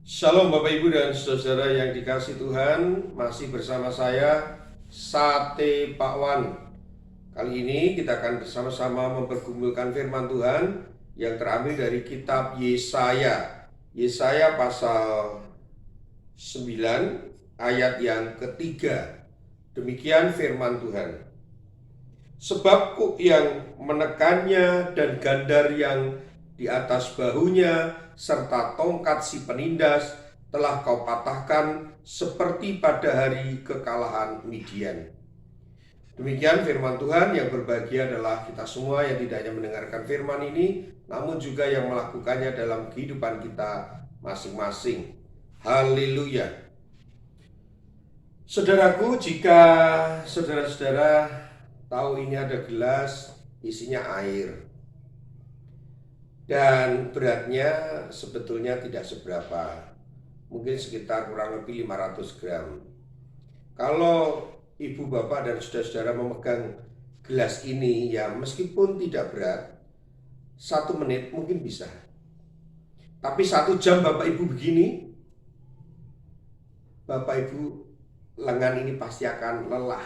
Shalom Bapak Ibu dan Saudara yang dikasih Tuhan. Masih bersama saya Sate Pakwan. Kali ini kita akan bersama-sama mempergumulkan firman Tuhan yang terambil dari kitab Yesaya. Yesaya pasal 9 ayat yang ketiga. Demikian firman Tuhan. Sebab kuk yang menekannya dan gandar yang di atas bahunya serta tongkat si penindas telah kau patahkan seperti pada hari kekalahan Midian. Demikian firman Tuhan. Yang berbahagia adalah kita semua yang tidak hanya mendengarkan firman ini, namun juga yang melakukannya dalam kehidupan kita masing-masing. Haleluya. Saudaraku, jika saudara-saudara tahu ini ada gelas isinya air dan beratnya sebetulnya tidak seberapa, mungkin sekitar kurang lebih 500 gram. Kalau ibu bapak dan saudara-saudara memegang gelas ini, ya meskipun tidak berat, 1 menit mungkin bisa. Tapi 1 jam bapak ibu begini, bapak ibu lengan ini pasti akan lelah.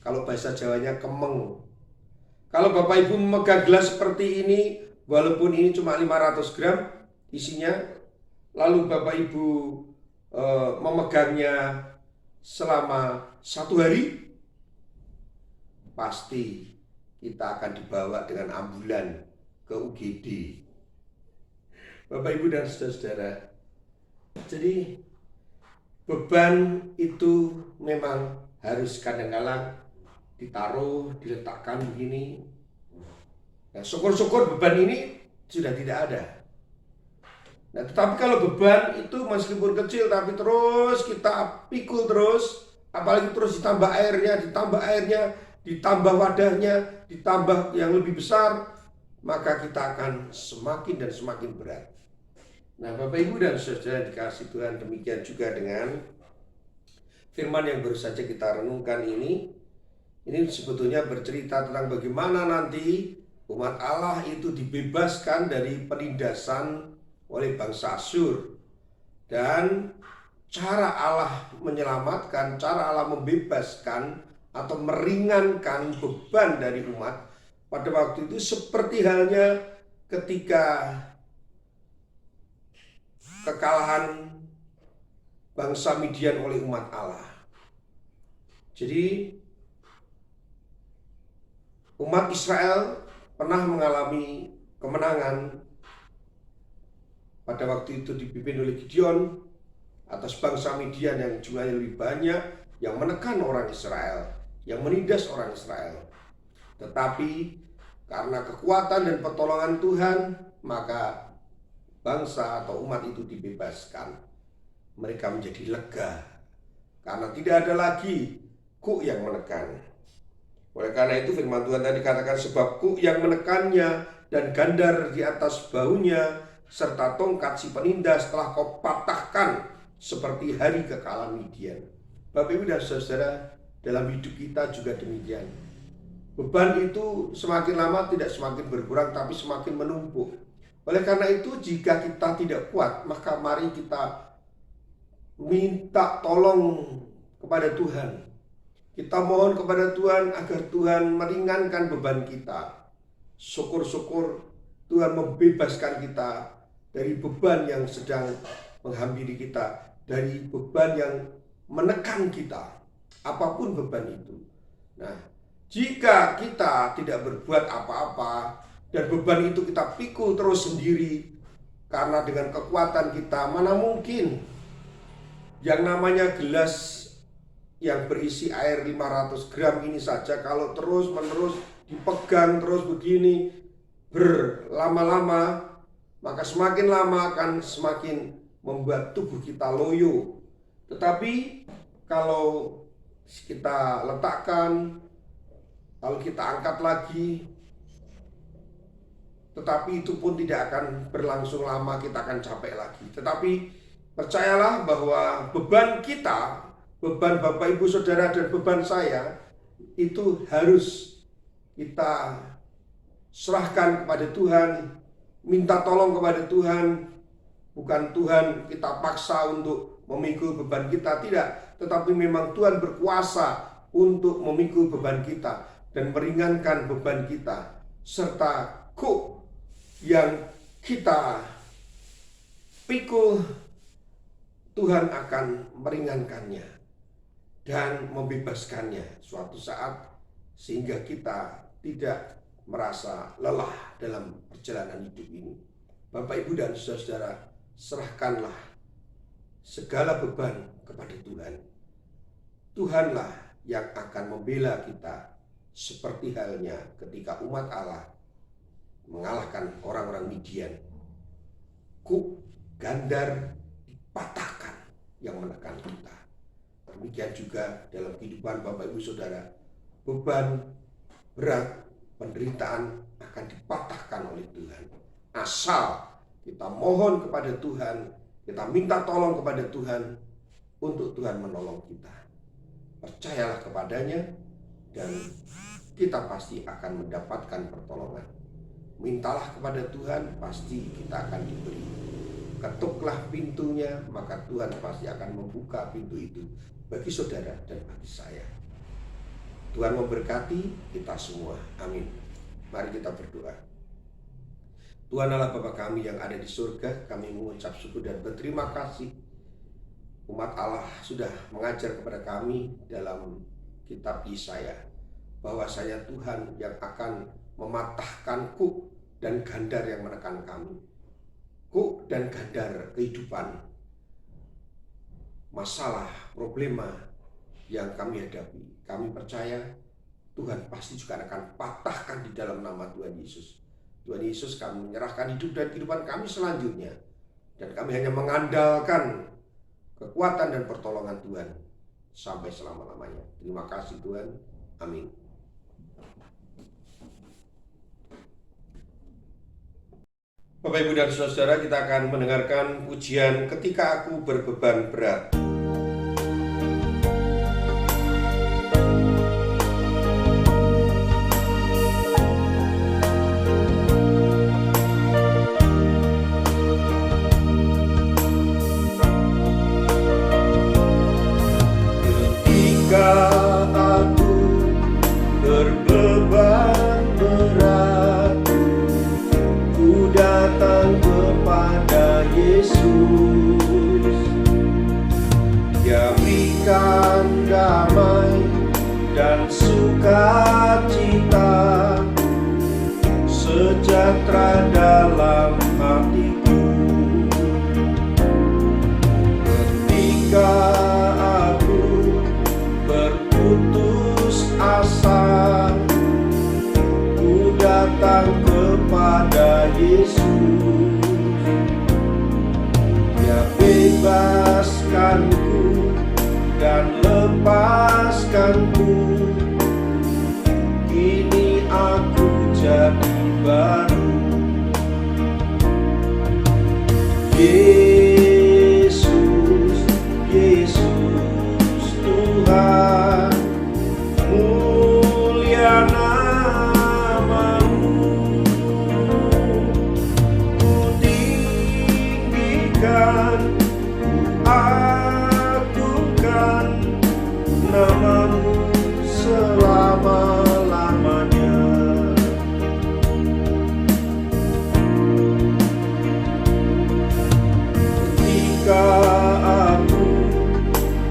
Kalau bahasa Jawanya kemeng. Kalau bapak ibu memegang gelas seperti ini, walaupun ini cuma 500 gram isinya, lalu bapak ibu memegangnya selama 1 hari, pasti kita akan dibawa dengan ambulan ke UGD. Bapak ibu dan saudara-saudara, jadi beban itu memang harus kadang-kadang ditaruh, diletakkan begini. Nah, syukur-syukur beban ini sudah tidak ada. Nah, tetapi kalau beban itu meskipun kecil tapi terus kita pikul terus, apalagi terus ditambah airnya, ditambah wadahnya, ditambah yang lebih besar, maka kita akan semakin dan semakin berat. Nah, Bapak Ibu dan Saudara dikasih Tuhan, demikian juga dengan firman yang baru saja kita renungkan ini. Ini sebetulnya bercerita tentang bagaimana nanti umat Allah itu dibebaskan dari penindasan oleh bangsa Asyur. Dan cara Allah menyelamatkan, cara Allah membebaskan atau meringankan beban dari umat pada waktu itu seperti halnya ketika kekalahan bangsa Midian oleh umat Allah. Jadi umat Israel pernah mengalami kemenangan pada waktu itu dipimpin oleh Gideon atas bangsa Midian yang jumlahnya lebih banyak, yang menekan orang Israel, yang menindas orang Israel. Tetapi karena kekuatan dan pertolongan Tuhan, maka bangsa atau umat itu dibebaskan. Mereka menjadi lega karena tidak ada lagi kuk yang menekan. Oleh karena itu firman Tuhan tadi katakan, sebab kuk yang menekannya dan gandar di atas bahunya serta tongkat si penindas telah kau patahkan seperti hari kekalahan Midian. Bapak Ibu dan Saudara, dalam hidup kita juga demikian. Beban itu semakin lama tidak semakin berkurang, tapi semakin menumpuk. Oleh karena itu, jika kita tidak kuat, maka mari kita minta tolong kepada Tuhan. Kita mohon kepada Tuhan agar Tuhan meringankan beban kita. Syukur-syukur Tuhan membebaskan kita dari beban yang sedang menghampiri kita, dari beban yang menekan kita, apapun beban itu. Nah, jika kita tidak berbuat apa-apa dan beban itu kita pikul terus sendiri, karena dengan kekuatan kita mana mungkin yang namanya gelas yang berisi air 500 gram ini saja, kalau terus menerus dipegang terus begini berlama-lama, maka semakin lama akan semakin membuat tubuh kita loyo. Tetapi kalau kita letakkan, lalu kita angkat lagi, tetapi itu pun tidak akan berlangsung lama, kita akan capek lagi. Tetapi percayalah bahwa beban kita, beban Bapak Ibu Saudara dan beban saya, itu harus kita serahkan kepada Tuhan, minta tolong kepada Tuhan, Bukan Tuhan kita paksa untuk memikul beban kita, tidak. Tetapi memang Tuhan berkuasa untuk memikul beban kita dan meringankan beban kita. Serta kuk yang kita pikul, Tuhan akan meringankannya dan membebaskannya suatu saat, sehingga kita tidak merasa lelah dalam perjalanan hidup ini. Bapak, Ibu, dan saudara-saudara, serahkanlah segala beban kepada Tuhan. Tuhanlah yang akan membela kita, seperti halnya ketika umat Allah mengalahkan orang-orang Midian. Kuk gandar dipatahkan yang menekan kita. Demikian juga dalam kehidupan Bapak, Ibu, Saudara, beban berat, penderitaan akan dipatahkan oleh Tuhan. Asal kita mohon kepada Tuhan, kita minta tolong kepada Tuhan untuk Tuhan menolong kita. Percayalah kepadanya dan kita pasti akan mendapatkan pertolongan. Mintalah kepada Tuhan, pasti kita akan diberi. Ketuklah pintunya, maka Tuhan pasti akan membuka pintu itu bagi saudara dan bagi saya. Tuhan memberkati kita semua. Amin. Mari kita berdoa. Tuhan Allah Bapa kami yang ada di surga, kami mengucap syukur dan berterima kasih. Umat Allah sudah mengajar kepada kami dalam kitab Yesaya bahwasanya Tuhan yang akan mematahkan kuk dan gandar yang menekan kami. Kuk dan gandar kehidupan, masalah, problema yang kami hadapi, kami percaya Tuhan pasti juga akan patahkan di dalam nama Tuhan Yesus. Tuhan Yesus, kami menyerahkan hidup dan kehidupan kami selanjutnya, dan kami hanya mengandalkan kekuatan dan pertolongan Tuhan sampai selama-lamanya. Terima kasih Tuhan. Amin. Bapak, Ibu, dan saudara, kita akan mendengarkan pujian Ketika Aku Berbeban Berat. Damai dan sukacita, sejahtera dalam hatiku. Ketika aku berputus asa, ku datang kepada Yesus. Dia bebaskanku dan lepaskanku, kini aku jadi baru. Yesus, Yesus Tuhan, mulia namamu, ku tinggikan, namamu selama-lamanya. Ketika aku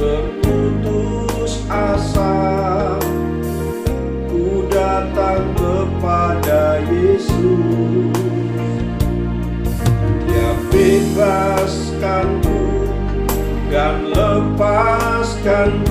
berputus asa, ku datang kepada Yesus. Dia bebaskanku dan lepaskanku,